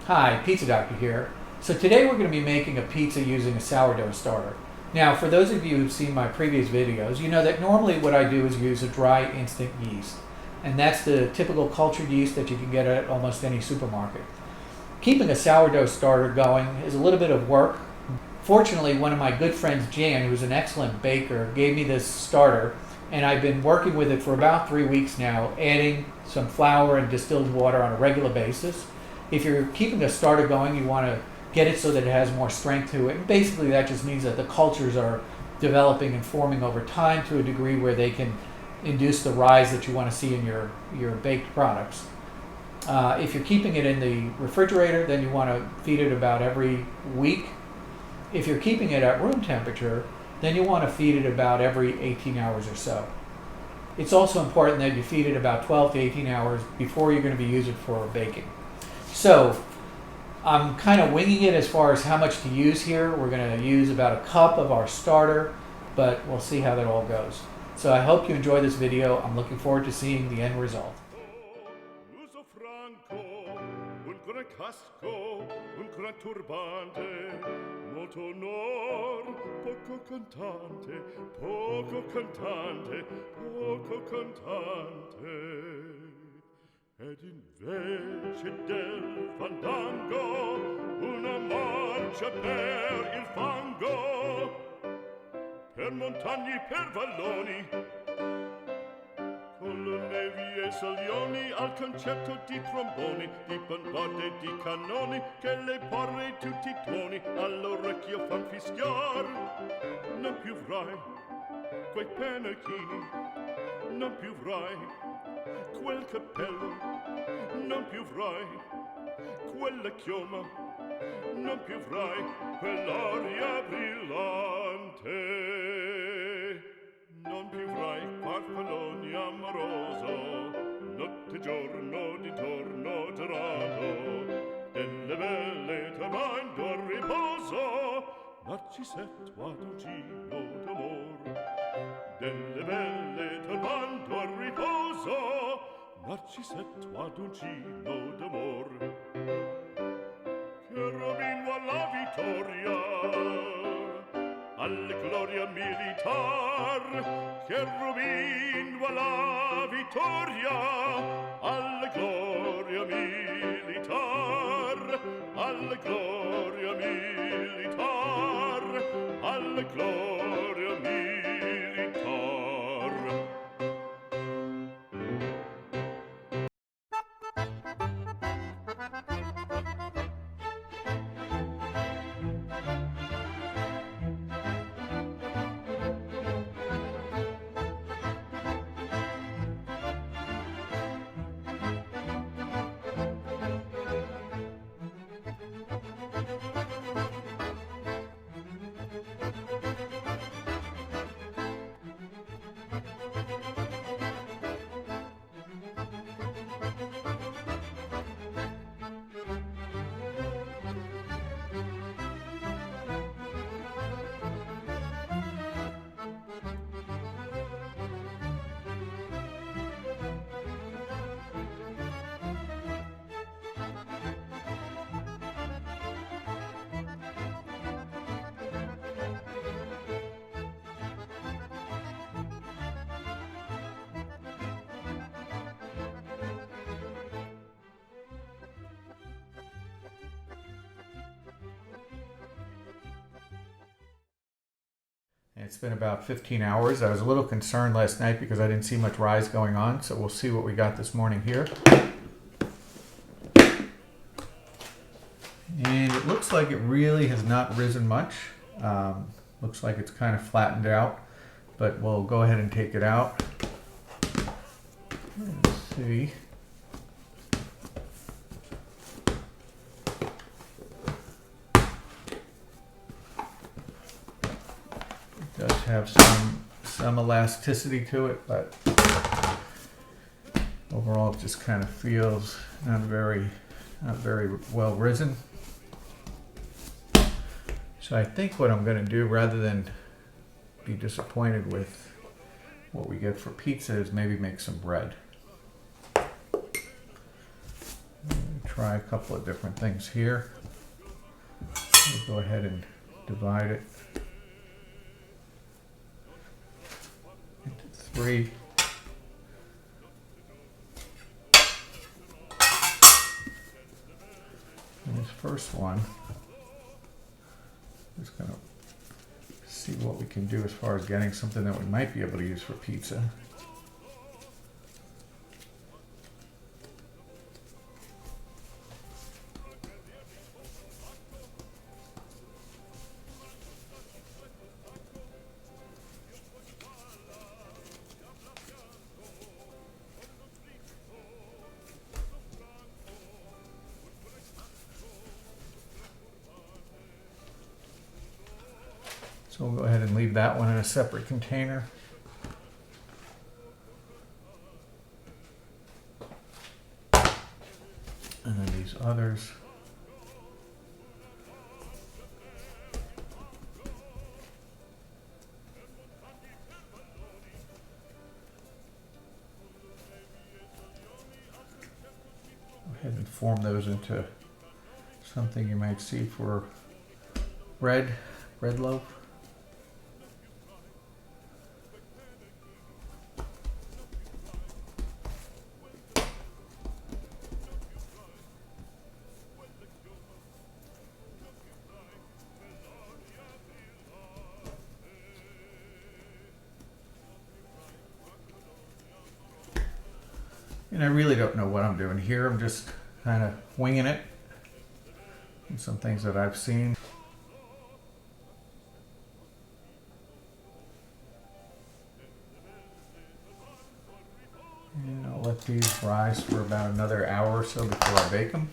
Hi, Pizza Doctor here. So today we're going to be making a pizza using a sourdough starter. Now, for those of you who've seen my previous videos, you know that normally what I do is use a dry instant yeast. And that's the typical cultured yeast that you can get at almost any supermarket. Keeping a sourdough starter going is a little bit of work. Fortunately, one of my good friends, Jan, who's an excellent baker, gave me this starter, and I've been working with it for about 3 weeks now, adding some flour and distilled water on a regular basis. If you're keeping a starter going, you want to get it so that it has more strength to it. And basically, that just means that the cultures are developing and forming over time to a degree where they can induce the rise that you want to see in your baked products. If you're keeping it in the refrigerator, then you want to feed it about every week. If you're keeping it at room temperature, then you want to feed it about every 18 hours or so. It's also important that you feed it about 12 to 18 hours before you're going to be using it for baking. So I'm kind of winging it as far as how much to use here. We're going to use about a cup of our starter, but we'll see how that all goes. So I hope you enjoy this video. I'm looking forward to seeing the end result. Ed invece del fandango una marcia per il fango, per montagne, per valloni, con le nevi e salioni al concerto di tromboni, di bombarde e di cannoni, che le porre tutti i tuoni all'orecchio fan fischiar. Non più avrai quei pennacchini, non più avrai quel cappello, non più avrai quella chioma, non più avrai quell'aria brillante, non più avrai farfalloni amoroso, notte e giorno di torno girato, delle belle tornando a riposo, Narcisetto ad un giro d'amor, delle belle tornando a riposo, Narcisetto ad un giro d'amor. Cherubino alla vittoria, alla gloria militar, cherubino alla vittoria, alla gloria militar, alla gloria militar, alla gloria militar. It's been about 15 hours. I was a little concerned last night because I didn't see much rise going on, so we'll see what we got this morning here. And it looks like it really has not risen much. Looks like it's kind of flattened out, but we'll go ahead and take it out. Let's see. It does have some elasticity to it, but overall it just kind of feels not very well risen. So I think what I'm going to do, rather than be disappointed with what we get for pizza, is maybe make some bread. try a couple of different things here. We'll go ahead and divide it into 3. And this first one, just going to see what we can do as far as getting something that we might be able to use for pizza. So we'll go ahead and leave that one in a separate container. And then these others. Go ahead and form those into something you might see for bread loaf. And I really don't know what I'm doing here. I'm just kind of winging it. And some things that I've seen. And I'll let these rise for about another hour or so before I bake them.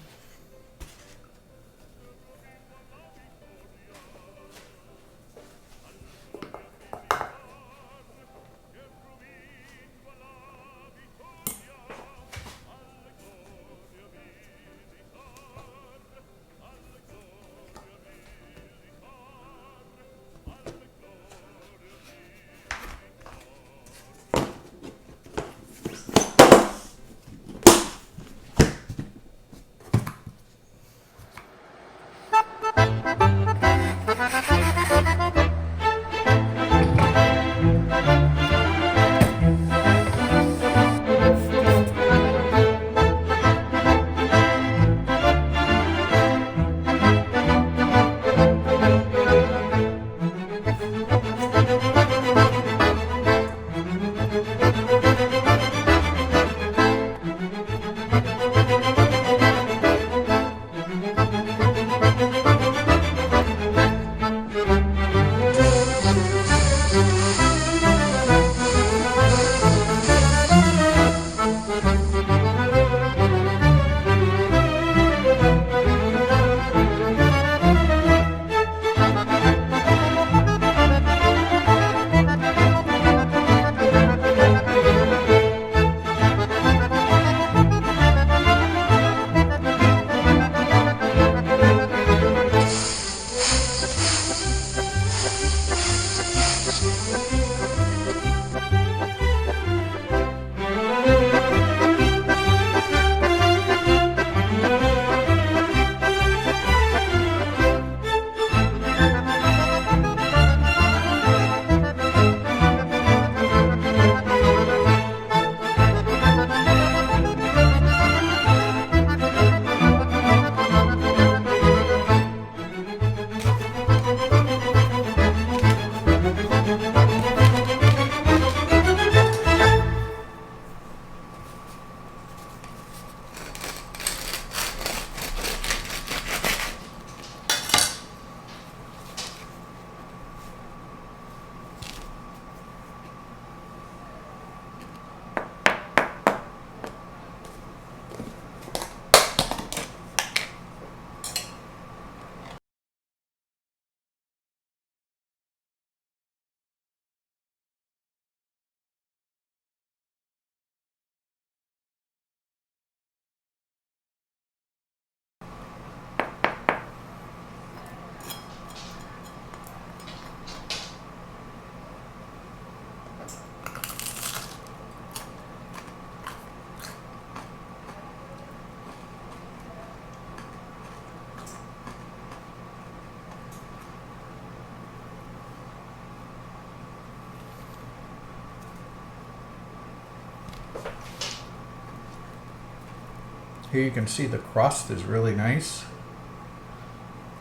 Here you can see the crust is really nice.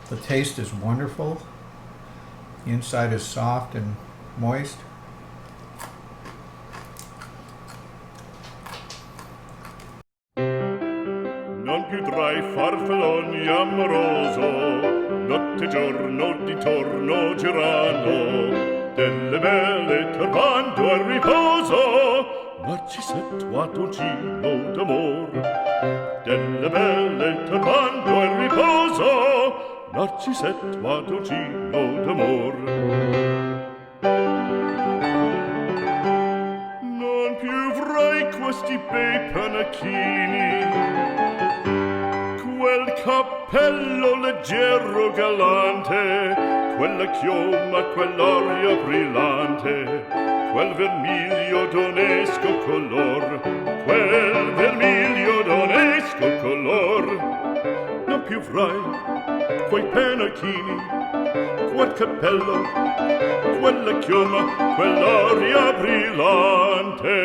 The taste is wonderful. The inside is soft and moist. Non più tra i farfalloni amoroso, notte e giorno d'intorno girando, delle belle turbando al riposo, Narcisetto Adoncino d'amor. Delle belle turbando al riposo, Narcisetto Adoncino d'amor. Non più avrai questi bei panacchini, quel cappello leggero galante, quella chioma, quell'aria brillante, quel vermiglio d'onesco color, quel vermiglio d'onesco color. Non più avrai quei pennacchini, quel cappello, quella chioma, quell'aria brillante.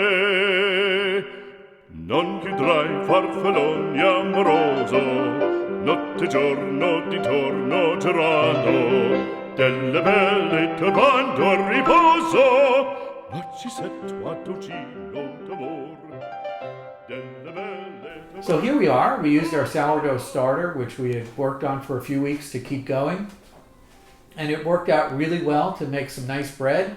Non chiudrai farfalloni amoroso, notte e giorno d'intorno girando, delle belle turbando al riposo, Narcisetto Adoncino d'amor. Delle belle. So here we are. We used our sourdough starter, which we had worked on for a few weeks to keep going. And it worked out really well to make some nice bread,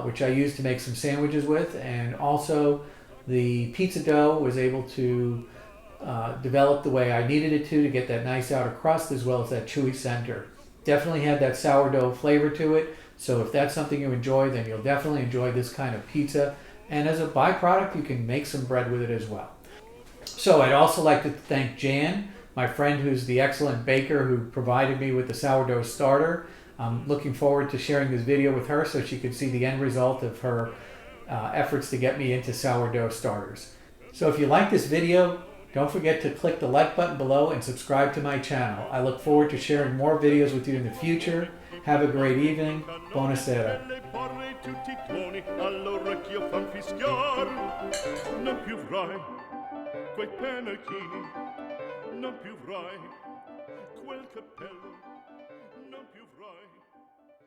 which I used to make some sandwiches with. And also the pizza dough was able to develop the way I needed it to get that nice outer crust as well as that chewy center. Definitely had that sourdough flavor to it. So if that's something you enjoy, then you'll definitely enjoy this kind of pizza. And as a byproduct, you can make some bread with it as well. So I'd also like to thank Jan, my friend who's the excellent baker who provided me with the sourdough starter. I'm looking forward to sharing this video with her so she can see the end result of her efforts to get me into sourdough starters. So if you like this video, don't forget to click the like button below and subscribe to my channel. I look forward to sharing more videos with you in the future. Have a great evening. Buonasera. Tutti i tuoni all'orecchio fan fischiar. Non più avrai quei pennacchini, non più avrai quel cappello